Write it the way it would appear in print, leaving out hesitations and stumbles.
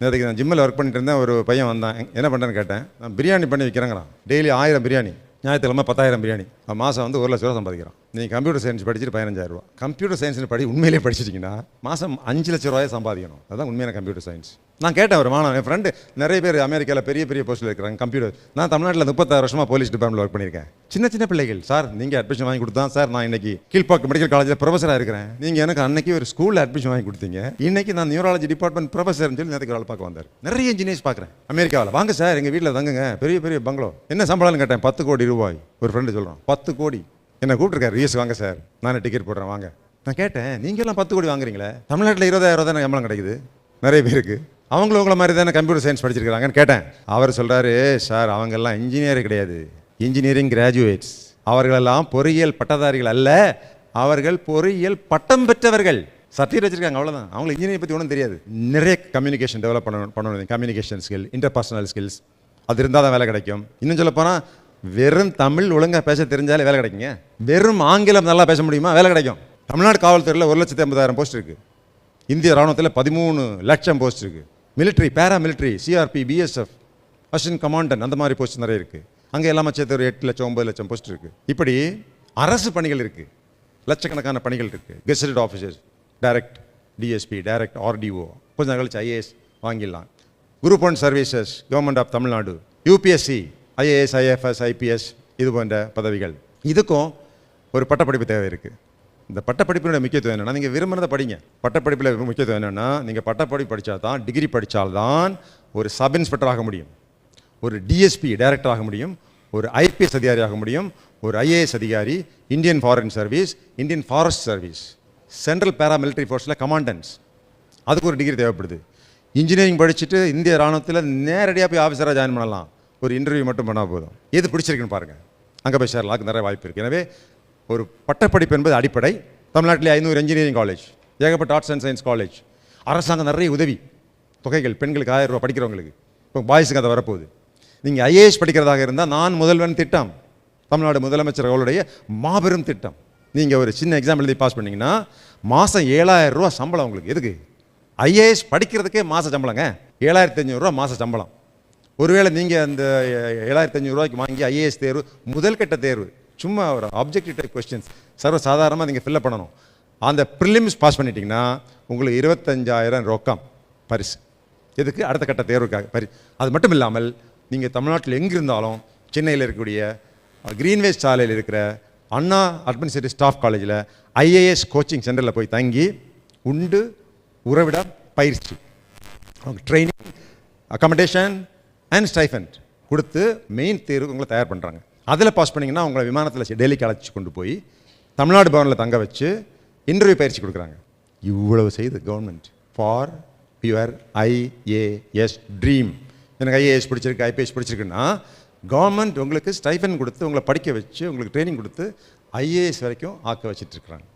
நேற்றுக்கு நான் ஜிம்மில் ஒர்க் பண்ணிட்டு இருந்தேன். ஒரு பையன் வந்தான். என்ன பண்ணுறேன்னு கேட்டேன். நான் பிரியாணி பண்ணி விற்கிறேங்கிறான். டெய்லி 1000 பிரியாணி, ஞாயிற்றுக்கிழமை 10000 பிரியாணி. மாதம் வந்து 1 லட்ச ரூபா சம்பாதிக்கிறான். நீங்கள் கம்ப்யூட்டர் சயின்ஸ் படிச்சுட்டு 15000 ரூபா. கம்ப்யூட்டர் சயின்ஸ் உண்மையிலே படிச்சிட்டிங்கன்னா மாதம் 5 லட்ச ரூபாயை சம்பாதிக்கணும். அதுதான் உண்மையான கம்ப்யூட்டர் சயின்ஸ். நான் கேட்டேன் ஒரு மாணவன், என் ஃப்ரெண்டு நிறைய பேர் அமெரிக்காவில் பெரிய பெரிய போஸ்ட்டில் இருக்கிறாங்க கம்ப்யூட்டர். நான் தமிழ்நாட்டில் 36 வருஷமாக போலீஸ் டிபார்ட்மெண்ட்டில் ஒர்க் பண்ணியிருக்கேன். சின்ன பிள்ளைகள், சார் நீங்கள் அட்மிஷன் வாங்கி கொடுத்தா சார் நான் இன்னைக்கு கீழ்பாக்கு மெடிக்கல் காலேஜில் ப்ரொஃபஸராக இருக்கிறேன். நீங்கள் எனக்கு அன்னைக்கு ஒரு ஸ்கூலில் அட்மிஷன் வாங்கி கொடுத்தீங்க. இன்னைக்கு நான் நியூராலஜி டிபார்ட்மெண்ட் ப்ரொஃபஸர்னு சொல்லி நேற்றுக்கு ஆள் பார்க்க வந்தார். நிறைய இன்ஜினியர்ஸ் பார்க்குறேன் அமெரிக்காவில். வாங்க சார் எங்கள் வீட்டில் தங்குங்க, பெரிய பெரிய பங்களோ. என்ன சம்பளம்னு கேட்டேன். 10 கோடி ரூபாய். ஒரு ஃப்ரெண்டு சொல்கிறான் 10 கோடி. என்ன கூப்பிட்டுருக்காரு, ரிஎஸ் வாங்க சார், நானே டிக்கெட் போடுறேன் வாங்க. நான் கேட்டேன், நீங்கள்லாம் 10 கோடி வாங்குறீங்களே, தமிழ்நாட்டில் 20,000 தானே சம்பளம் கிடைக்குது நிறைய பேருக்கு, அவங்களும் உங்களை மாதிரி தானே கம்ப்யூட்டர் சயின்ஸ் படிச்சிருக்கிறாங்கன்னு கேட்டேன். அவர் சொல்கிறாரு, சார் அவங்கெல்லாம் இன்ஜினியர் கிடையாது, இன்ஜினியரிங் கிராஜுவேட்ஸ். அவர்களெல்லாம் பொறியியல் பட்டதாரிகள் அல்ல, அவர்கள் பொறியியல் பட்டம் பெற்றவர்கள். சர்டிஃபிகேட் வச்சிருக்காங்க, அவ்வளோதான். அவங்களுக்கு இன்ஜினியரிங் பற்றி ஒன்றும் தெரியாது. நிறைய கம்யூனிகேஷன் டெவலப் பண்ணணும். கம்யூனிகேஷன் ஸ்கில், இன்டர்பர்சனல் ஸ்கில்ஸ், அது இருந்தால் தான் வேலை கிடைக்கும். இன்னும் சொல்ல போனால் வெறும் தமிழ் ஒழுங்காக பேச தெரிஞ்சாலே வேலை கிடைக்குங்க. வெறும் ஆங்கிலம் நல்லா பேச முடியுமா, வேலை கிடைக்கும். தமிழ்நாடு காவல்துறையில் 1,50,000 போஸ்ட் இருக்குது. இந்திய ராணுவத்தில் 13 லட்சம் போஸ்ட் இருக்குது. Military, paramilitary, CRP, BSF, assistant commandant, அந்த மாதிரி போஸ்ட் நிறைய இருக்குது. அங்கே எல்லாமே சேர்த்து ஒரு 8 லட்சம் 9 லட்சம் போஸ்ட் இருக்குது. இப்படி அரசு பணிகள் இருக்குது, லட்சக்கணக்கான பணிகள் இருக்குது. Gazetted officers, direct DSP, direct RTO, கொஞ்சம் கழிச்சு ஐஏஎஸ் வாங்கிடலாம். Group 1 services, government of Tamil Nadu, UPSC, IAS, IFS, IPS, இது போன்ற பதவிகள். இதுக்கும் ஒரு பட்டப்படிப்பு தேவை இருக்குது. இந்த பட்டப்படிப்பினுடைய முக்கியத்துவம் என்னென்னா, நீங்கள் விரும்புகிறத படிங்க. பட்டப்படிப்பில் முக்கியத்துவம் என்னென்னா, நீங்கள் பட்டப்படிப்பு படித்தா தான், டிகிரி படித்தால்தான் ஒரு சப் இன்ஸ்பெக்டர் ஆக முடியும், ஒரு டிஎஸ்பி டைரக்டர் ஆக முடியும், ஒரு ஐபிஎஸ் அதிகாரி ஆக முடியும், ஒரு ஐஏஎஸ் அதிகாரி, Indian foreign service, Indian forest service, central paramilitary ஃபோர்ஸில் கமாண்டன்ஸ், அதுக்கு ஒரு டிகிரி தேவைப்படுது. இன்ஜினியரிங் படிச்சுட்டு இந்திய ராணுவத்தில் நேரடியாக போய் ஆஃபீஸராக ஜாயின் பண்ணலாம். ஒரு இன்டர்வியூ மட்டும் பண்ணால் போதும். எது பிடிச்சிருக்குன்னு பாருங்கள், அங்கே போய் சேரலாம். அதுக்கு நிறைய வாய்ப்பு இருக்குது. எனவே ஒரு பட்டப்படிப்பு என்பது அடிப்படை. தமிழ்நாட்டிலே 500 இன்ஜினியரிங் காலேஜ், ஏகப்பட்ட ஆர்ட்ஸ் அண்ட் சயின்ஸ் காலேஜ், அரசாங்கம் நிறைய உதவி தொகைகள், பெண்களுக்கு 1000 ரூபா படிக்கிறவங்களுக்கு. இப்போ பாய்ஸுக்கு அதை வரப்போகுது. நீங்கள் ஐஏஎஸ் படிக்கிறதாக இருந்தால் நான் முதல்வன் திட்டம், தமிழ்நாடு முதலமைச்சர் அவர்களுடைய மாபெரும் திட்டம். நீங்கள் ஒரு சின்ன எக்ஸாம் எழுதி பாஸ் பண்ணிங்கன்னா மாதம் 7000 ரூபா சம்பளம் உங்களுக்கு. எதுக்கு? ஐஏஎஸ் படிக்கிறதுக்கே மாத சம்பளங்க, 7500 ரூபா மாத சம்பளம். ஒருவேளை நீங்கள் அந்த 7500 ரூபாய்க்கு வாங்கி ஐஏஎஸ் தேர்வு, முதல் கட்ட தேர்வு, சும்மா ஒரு ஆப்ஜெக்டிவ் டைப் கொஸ்டின்ஸ் சர்வசாதாரணமாக நீங்கள் ஃபில்அப் பண்ணணும். அந்த ப்ரிலிம்ஸ் பாஸ் பண்ணிட்டீங்கன்னா உங்களுக்கு 25,000 ரொக்கம் பரிசு. எதுக்கு? அடுத்த கட்ட தேர்வுக்காக அது மட்டும் இல்லாமல் நீங்கள் தமிழ்நாட்டில் எங்கிருந்தாலும், சென்னையில் இருக்கக்கூடிய கிரீன்வேஸ் சாலையில் இருக்கிற அண்ணா அட்மினிஸ்ட்ரேட்டிவ் ஸ்டாஃப் காலேஜில் ஐஏஎஸ் கோச்சிங் சென்டரில் போய் தங்கி உண்டு உறவிட பயிற்சி, ட்ரைனிங், அக்காமடேஷன் அண்ட் ஸ்டைஃபண்ட் கொடுத்து மெயின் தேர்வு உங்களை தயார் பண்ணுறாங்க. அதில் பாஸ் பண்ணிங்கன்னா உங்களை விமானத்தில் டெல்லிக்கு அழைச்சி கொண்டு போய் தமிழ்நாடு பவனில் தங்க வச்சு இன்டர்வியூ பயிற்சி கொடுக்குறாங்க. இவ்வளவு செய்து government for your IAS dream. எனக்கு ஐஏஎஸ் பிடிச்சிருக்கு, ஐபிஎஸ் பிடிச்சிருக்குன்னா கவர்மெண்ட் உங்களுக்கு ஸ்டைஃபன் கொடுத்து உங்களை படிக்க வச்சு உங்களுக்கு ட்ரைனிங் கொடுத்து ஐஏஎஸ் வரைக்கும் ஆக்க வச்சுட்ருக்குறாங்க.